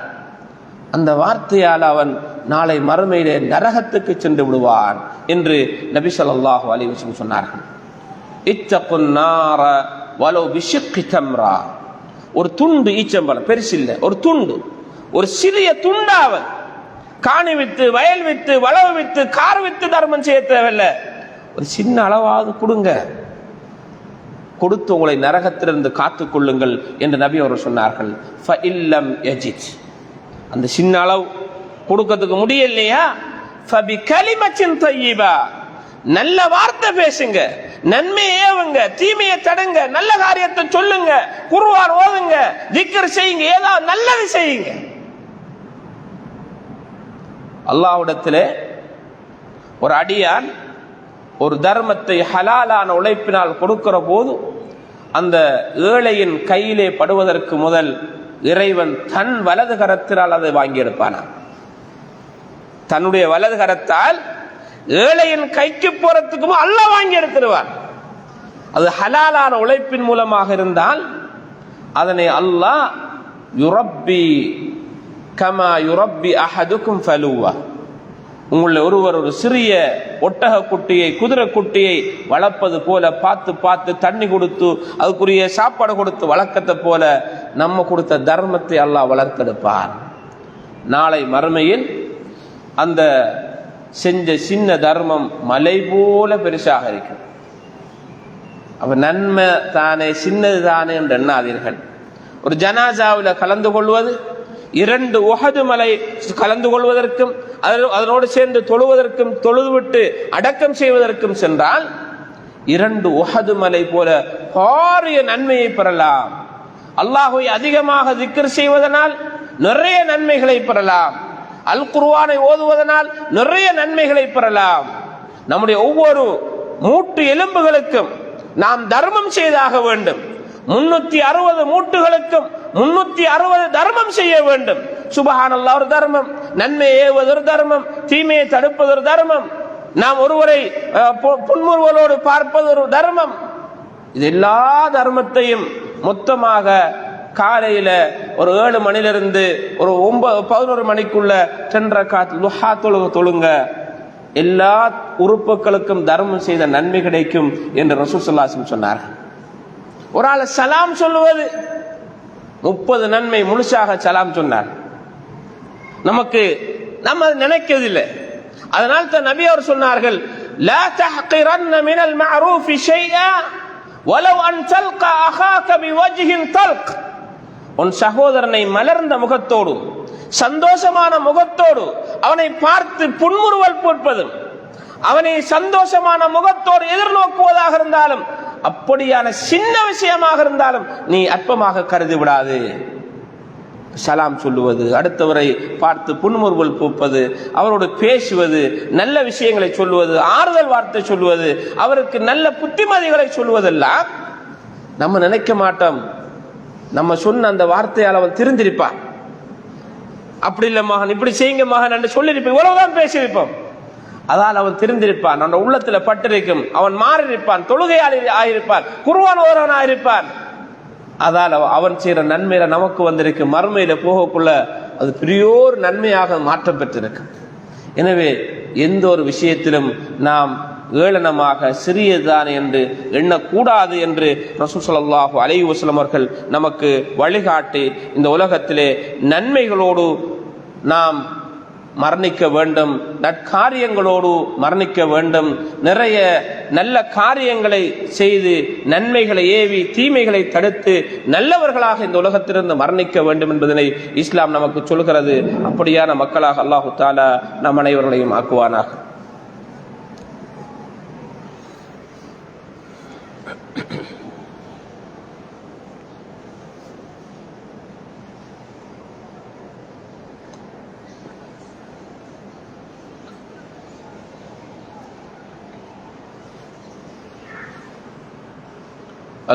அந்த வார்த்தையால் அவன் நாளை மறுமையிலே நரகத்துக்கு சென்று விடுவான் என்று நபி ஸல்லல்லாஹு அலைஹி வஸல்லம் சொன்னார்கள். இத்தகுன் நார வலவ் பிஷிக்கி தம்ரா. ஒரு துண்டு ஈச்சம்பழம், பெருசில்லை, ஒரு துண்டு, ஒரு சிறிய துண்டாவன். காணி வித்து, வயல் with, Valavu with, car with தர்மம் செய்ய தேவையில்லை, ஒரு சின்ன அளவாவது கொடுங்க. கொடுத்து உங்களை நரகத்திலிருந்து காத்துக் கொள்ளுங்கள் என்று நபி அவர்கள் சொன்னார்கள். ஃபஇல்லம் யஜித், அந்த சின்ன அளவு கொடுக்கிறதுக்கு முடியலையா, ஃபபிகலிமத்தின் தய்யிபா, நல்ல வார்த்தை பேசுங்க, நன்மையை ஏவுங்க, தீமையை தடுங்க, நல்ல காரியத்தை சொல்லுங்க, குர்ஆன் ஓதுங்க, திக்ர் செய்யுங்க, ஏதாவது நல்லது செய்யுங்க. அல்லாஹ்விடத்திலே ஒரு அடியான் ஒரு தர்மத்தை ஹலாலான உழைப்பினால் கொடுக்கிற போது அந்த ஏழையின் கையிலே படுவதற்கு முதல் இறைவன் தன் வலது கரத்தினால் அதை வாங்கி எடுப்பானா. தன்னுடைய வலது கரத்தால் ஏழையின் கைக்கு போறதுக்கும் அல்லாஹ் வாங்கி எடுத்துருவான். அது ஹலாலான உழைப்பின் மூலமாக இருந்தால் அதனை அல்லாஹ் யுரப்பி கமா யுரப்பி அஹதுக்கும் ஃபலூவா, உங்களை ஒருவர் ஒரு சிறிய ஒட்டக குட்டியை குதிரை குட்டியை வளர்ப்பது போல பார்த்து பார்த்து தண்ணி கொடுத்து அதுக்குரிய சாப்பாடு கொடுத்து வளர்க்கத்தை போல நம்ம கொடுத்த தர்மத்தை அல்லாஹ் வளர்த்தெடுப்பார். நாளை மறுமையில் அந்த செஞ்ச சின்ன தர்மம் மலை போல பெருசாக இருக்கும். அப்ப நன்மை தானே சின்னது தானே என்று எண்ணாதீர்கள். ஒரு ஜனாசாவில் கலந்து கொள்வது, 2 உஹது மலை கலந்து கொள்வதற்கும் அதனோடு சேர்ந்து தொழுவதற்கும் தொழுதுவிட்டு அடக்கம் செய்வதற்கும் சென்றால் 2 உஹது மலை போல பாரிய நன்மையை பெறலாம். அல்லாஹ்வை அதிகமாக திக்ர் செய்வதனால் நிறைய நன்மைகளை பெறலாம். அல் குர்ஆனை ஓதுவதனால் நிறைய நன்மைகளை பெறலாம். நம்முடைய ஒவ்வொரு மூட்டு எலும்புகளுக்கும் நாம் தர்மம் செய்தாக வேண்டும். 360 மூட்டுகளுக்கும் 360 தர்மம் செய்ய வேண்டும். சுபஹானல்லாஹ் ஒரு தர்மம், நன்மையை ஏவுவது ஒரு தர்மம், தீமையை தடுப்பது ஒரு தர்மம், நாம் ஒருவரை புன்முறுவலோடு பார்ப்பது ஒரு தர்மம். இது எல்லா தர்மத்தையும் மொத்தமாக காலையில ஒரு 7 மணிலிருந்து ஒரு 11 மணிக்குள்ள 2 ரக்காத் லுஹா தொழுங்க, எல்லா உறுப்புகளுக்கும் தர்மம் செய்த நன்மை கிடைக்கும் என்று ரசூல் ஸல்லல்லாஹு அலைஹி வஸல்லம் சொன்னார். ஒரு ஆள் சலாம் சொல்லுவது 30 நன்மை, முழுசாக சலாம் சொன்னார். நம்ம நினைக்கிறதில்லை. அதனால் தான் நபி அவர் சொன்னார்கள், லா தஹ்கிரன்ன மினல் மஅரூஃபி ஷைஆ வலவ் அன் தல்கா அஹாக பிவஜ்ஹின் தல்க், உன் சகோதரனை மலர்ந்த முகத்தோடு சந்தோஷமான முகத்தோடு அவனை பார்த்து புன்முறுவல் பூப்பதும் அவனை சந்தோஷமான முகத்தோடு எதிர்நோக்குவதாக இருந்தாலும் அப்படியான சின்ன விஷயமாக இருந்தாலும் நீ அற்பமாக கருதி விடாது. சலாம் சொல்லுவது, அடுத்தவரை பார்த்து புன்முறுவல் பூப்பது, அவரோடு பேசுவது, நல்ல விஷயங்களை சொல்லுவது, ஆறுதல் வார்த்தை சொல்லுவது, அவருக்கு நல்ல புத்திமதிகளை சொல்வதெல்லாம் நம்ம நினைக்க மாட்டோம். நம்ம சொன்ன அந்த வார்த்தையால் அவன் திருந்திருப்பான். அப்படி இல்லை மகன், இப்படி செய்யுங்க மகன் என்று சொல்லியிருப்போம், இவ்வளவுதான் பேசியிருப்போம். அதால் அவன் திருந்திருப்பான், அவன் உள்ளத்துல பட்டிருக்கும், அவன் மாறியிருப்பான், தொழுகையாளி ஆயிருப்பான், குர்ஆன் ஓதுறவன் ஆயிருப்பான். அதால் அவன் செய்யற நன்மையில நமக்கு வந்திருக்கு, மறுமையில போகக்குள்ள அது பெரியோர் நன்மையாக மாற்றம் பெற்றிருக்கு. எனவே எந்த ஒரு விஷயத்திலும் நாம் ஏளனமாக சிறியதுதான் என்று எண்ணக்கூடாது என்று ரசூல் ஸல்லல்லாஹு அலைஹி வஸல்லம் அவர்கள் நமக்கு வழிகாட்டி இந்த உலகத்திலே நன்மைகளோடு நாம் மரணிக்க வேண்டும், நற்காரியங்களோடு மரணிக்க வேண்டும். நிறைய நல்ல காரியங்களை செய்து நன்மைகளை ஏவி தீமைகளை தடுத்து நல்லவர்களாக இந்த உலகத்திலிருந்து மரணிக்க வேண்டும் என்பதனை இஸ்லாம் நமக்கு சொல்கிறது. அப்படியான மக்களாக அல்லாஹு தஆலா நம் அனைவர்களையும் ஆக்குவானாக.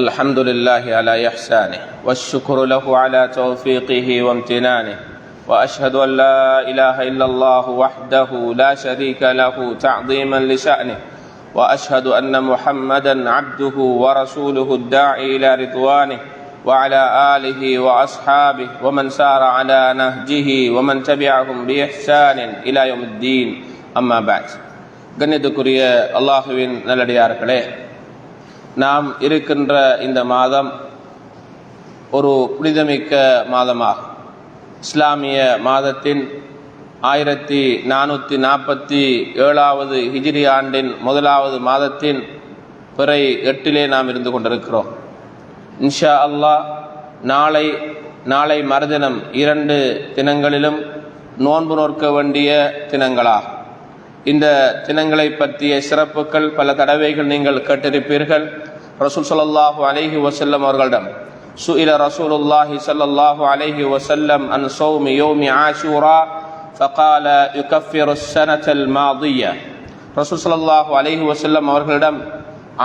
الحمد لله على إحسانه والشكر له على توفيقه وامتنانه وأشهد أن لا إله إلا الله وحده لا شريك له تعظيما لشأنه وأشهد أن محمدا عبده ورسوله الداعي إلى رضوانه وعلى آله وأصحابه ومن سار على نهجه ومن تبعهم بإحسان إلى يوم الدين. أما بعد. கண்ணியத்துக்குரிய அல்லாஹுவின் நல்லடியார்களே, நாம் இருக்கின்ற இந்த மாதம் ஒரு புனிதமிக்க மாதமாகும். இஸ்லாமிய மாதத்தின் 1447 ஹிஜ்ரி ஆண்டின் முதலாவது மாதத்தின் பிறை 8 நாம் இருந்து கொண்டிருக்கிறோம். இன்ஷா அல்லாஹ் நாளை மறுதினம் 2 தினங்களிலும் நோன்பு நோக்க வேண்டிய தினங்களாகும். இந்த தினங்களை பற்றிய சிறப்புகள் பல தடவைகள் நீங்கள் கேட்டிருப்பீர்கள். ரசூல் ஸல்லல்லாஹு அலைஹி வஸல்லம் அவர்களிடம் சுஇல ரசூலுல்லாஹி ஸல்லல்லாஹு அலைஹி வஸல்லம் அன் ஸௌமி யௌமி ஆஷூரா ஃபகால யுகஃபிரு ஸனத்தல் மாதியா. ரசூல் ஸல்லல்லாஹு அலைஹி வஸல்லம் அவர்களிடம்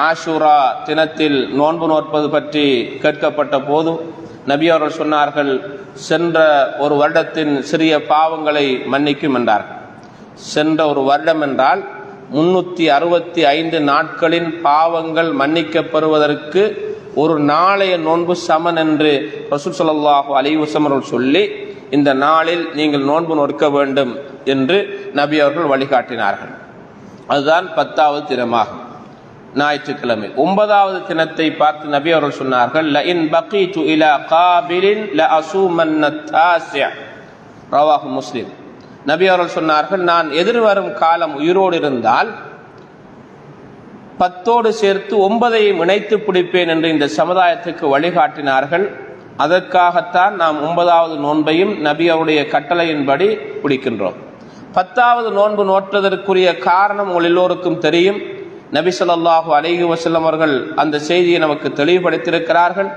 ஆஷூரா தினத்தில் நோன்பு நோற்பது பற்றி கேட்கப்பட்ட போது நபி அவர்கள் சொன்னார்கள், சென்ற ஒரு வருடத்தின் சிறிய பாவங்களை மன்னிக்கும் என்றார்கள். சென்ற ஒரு வருடம் என்றால் 365 நாட்களின் பாவங்கள் மன்னிக்கப்படுவதற்கு ஒரு நாளைய நோன்பு சமன் என்று ரசூல் ஸல்லல்லாஹு அலைஹி வஸல்லம் அவர்கள் சொல்லி, இந்த நாளில் நீங்கள் நோன்பு நோக்க வேண்டும் என்று நபி அவர்கள் வழிகாட்டினார்கள். அதுதான் 10வது தினமாகும், ஞாயிற்றுக்கிழமை. 9வது தினத்தை பார்த்து நபி அவர்கள் சொன்னார்கள், லஇன் பகீது இலா காபிலின் லஅஸூமன்ன தாஸிஅ. ரவாஹு முஸ்லிம். நபி அவர்கள் சொன்னார்கள், நான் எதிர்வரும் காலம் உயிரோடு இருந்தால் 10ஓடு சேர்த்து 9ஐயும் இணைத்து பிடிப்பேன் என்று இந்த சமுதாயத்துக்கு வழிகாட்டினார்கள். அதற்காகத்தான் நாம் 9வது நோன்பையும் நபி அவருடைய கட்டளையின்படி பிடிக்கின்றோம். 10வது நோன்பு நோற்றதற்குரிய காரணம் உங்கள் எல்லோருக்கும் தெரியும். நபி ஸல்லல்லாஹு அலைஹி வஸல்லம் அவர்கள் அந்த செய்தியை நமக்கு தெளிவுபடுத்தியிருக்கிறார்கள்.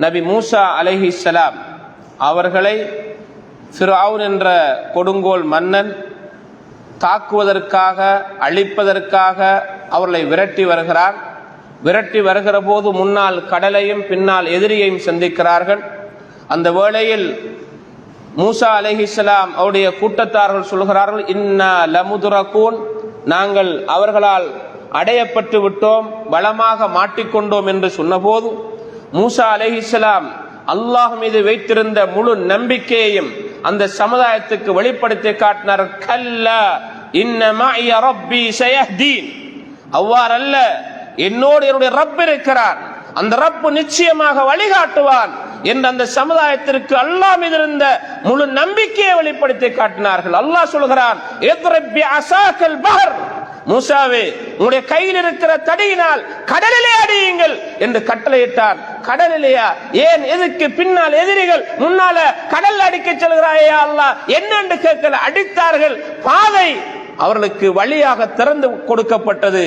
நபி மூசா அலைஹிஸ்ஸலாம் அவர்களை ஃபிர்அவுன் என்ற கொடுங்கோல் மன்னன் தாக்குவதற்காக, அழிப்பதற்காக அவர்களை விரட்டி வருகிறார். விரட்டி வருகிற போது முன்னால் கடலையும் பின்னால் எதிரியையும் சந்திக்கிறார்கள். அந்த வேளையில் மூசா அலைஹிஸ்ஸலாம் அவருடைய கூட்டத்தார்கள் சொல்கிறார்கள், இன்னா லமுதுரகூன், நாங்கள் அவர்களால் அடையப்பட்டு விட்டோம், பலமாக மாட்டிக்கொண்டோம் என்று சொன்னபோது மூசா அலைஹிஸ்ஸலாம் அல்லாஹ் மீது வைத்திருந்த முழு நம்பிக்கையையும் அந்த சமுதாயத்துக்கு வெளிப்படுத்தி காட்டினார். கல்லா இன்ன மஅய ரப்பி சயஹ்தீன். அவ்வாறல்ல, என்னோடு என்னுடைய ரப் இருக்கிறான், அந்த ரப்பு நிச்சயமாக வழிகாட்டுவான் என்று அந்த சமுதாயத்திற்கு அல்லாஹ் மீது இருந்த முழு நம்பிக்கையை வெளிப்படுத்தி காட்டினார்கள். அல்லாஹ் சொல்கிறான், இத்ரிப் பிஅஸாக்கல் பஹர், மூசாவே உங்களுடைய கையில் இருக்கிற தடியினால் கடலிலே அடியுங்கள் என்று கட்டளையிட்டான். கடலிலேயா? ஏன், எதுக்கு? பின்னால் எதிரிகள், முன்னால கடல் அடிக்க செல்கிறாயே அல்லாஹ் என்ன என்று கேட்கல, அடித்தார்கள். பாதை அவர்களுக்கு வழியாக திறந்து கொடுக்கப்பட்டது.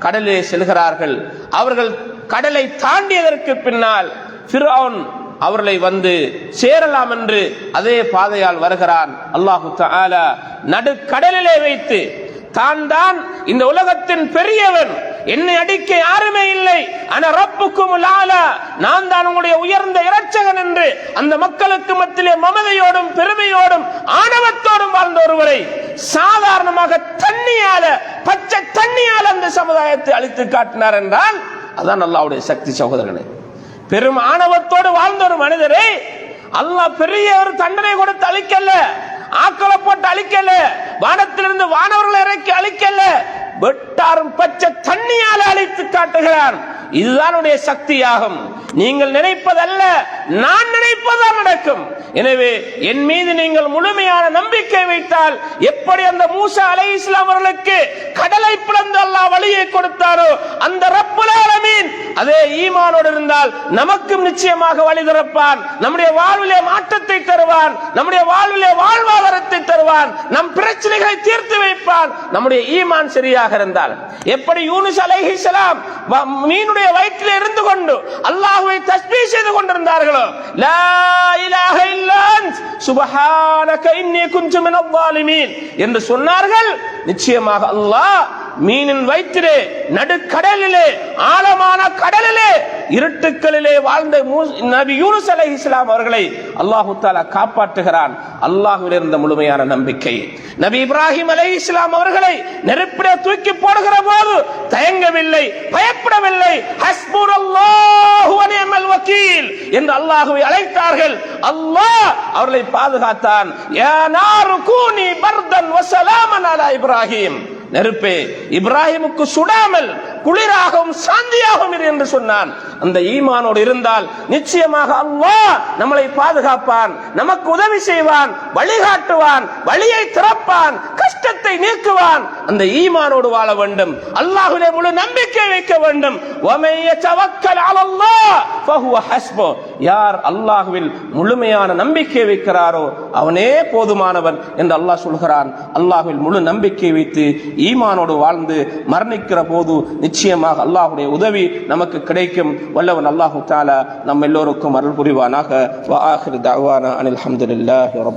கடலிலே செல்கிறார்கள். அவர்கள் கடலை தாண்டியதற்கு பின்னால் ஃபிர்அவுன் அவர்களை வந்து சேரலாம் என்று அதே பாதையால் வருகிறான். அல்லாஹு தஆலா நடுக்கடலிலே வைத்து தான் இந்த உலகத்தின் பெரியவன், என்னை அடிக்க யாருமே இல்லை, அன ரப்புக்குமுல் ஆலா, நான் தான் உங்களுடைய உயர்ந்த இரட்சகன் என்று அந்த மக்களுக்கு மத்தியிலே மமதையோடும் பெருமையோடும் ஆணவத்தோடும் வாழ்ந்த ஒருவரை சாதாரணமாக தண்ணியால, பச்சை தண்ணியால அந்த சமுதாயத்தை அழித்து காட்டினார் என்றால் அதான் அல்லாஹ்வுடைய சக்தி. சகோதரர்களே, பெரும் ஆணவத்தோடு வாழ்ந்த ஒரு மனிதரை அல்லாஹ் பெரிய ஒரு தண்டனை கொடுத்து அழிக்கல, ஆக்களை போட்டு அழிக்கல, வானத்திலிருந்து வானவர்களை இறக்கி அழிக்கல, வெட்டாரும் பச்சை தண்ணியால அழித்து காட்டுகிறான். இதுதான் சக்தியாகும். நீங்கள் நினைப்பதல்ல, நான் நினைப்பதுதான் நடக்கும். எனவே என் மீது நீங்கள் முழுமையான நம்பிக்கை வைத்தால், எப்படி அந்த மூசா அலைஹிஸ்ஸலாம் அவர்களுக்கு கடலை பிளந்து அல்லாஹ் வழியை கொடுத்தாரோ, அந்த ரப்புல் ஆலமீன் அதே ஈமானோடு இருந்தால் நமக்கும் நிச்சயமாக வழி திறப்பான். நம்முடைய வாழ்விலே மாற்றத்தை தருவான், நம்முடைய வாழ்விலே வாழ்வாதாரத்தை தருவான், நம் பிரச்சனைகளை தீர்த்து வைப்பான். நம்முடைய ஈமான் சரியாக இருந்தால், எப்படி யூனுஸ் அலைஹிஸ்ஸலாம் மீனுடைய வயிற்றில் இருந்து கொண்டு அல்லாஹ்வை தஸ்பீஹ் செய்து கொண்டிருந்தார்களோ, லா இலாஹ இல்லா அன்த் சுப்ஹானக இன்னி குன்து மினல் ஸாலிமீன் என்று சொன்னார்கள். நிச்சயமாக அல்லாஹ் மீனின் வயிற்றிலே, நடுக்கடலிலே, ஆழமான கடலிலே, இருட்டுக்களிலே வாழ்ந்த நபி யூனுஸ் அலைஹிஸ்ஸலாம் அவர்களை அல்லாஹ் தஆலா காப்பாற்றுகிறான். அல்லாஹ்வில் இருந்த முழுமையான நம்பிக்கை. நபி இப்ராஹிம் அலைஹிஸ்ஸலாம் அவர்களை நெருப்பிலே தூக்கி போடுகிற போது தயங்கவில்லை, பயப்படவில்லை. ஹஸ்புனல்லாஹு வ நிஅமல் வக்கீல் என்று அல்லாஹ்வை அழைத்தார்கள். அல்லாஹ் அவர்களை பாதுகாத்தான். யா நாரு கூனி பர்தன் வ ஸலாமன் அலா இப்ராஹிம். நெருப்பே, இப்ராஹிமுக்கு சுடாமல் குளிராகவும் சாந்தியாகவும் இரு என்று சொன்னான். அந்த ஈமானோடு இருந்தால் நிச்சயமாக அல்லாஹ் நம்மளை பாதுகாப்பான், நமக்கு உதவி செய்வான், வழிகாட்டுவான், வழியை திறப்பான், கஷ்டத்தை நீக்குவான். அந்த ஈமானோடு வாழ வேண்டும், அல்லாஹ்விலே முழு நம்பிக்கை வைக்க வேண்டும். வமை யதவக்கல் அலல்லாஹ் ஃபஹுவ ஹஸ்பு, யார் அல்லாஹ்வில் முழுமையான நம்பிக்கை வைக்கிறாரோ அவனே போதுமானவன் என்று அல்லாஹ் சொல்கிறான். அல்லாஹ்வில் முழு நம்பிக்கை வைத்து ஈமானோடு வாழ்ந்து மரணிக்கிற போது நிச்சயமாக அல்லாஹ்வுடைய உதவி நமக்கு கிடைக்கும். வல்லவன் அல்லாஹு தஆலா நம் எல்லோருக்கும் அருள் புரிவானாக. வ ஆகிரு தஅவானா அனில் ஹம்துலில்லாஹி ரப்பி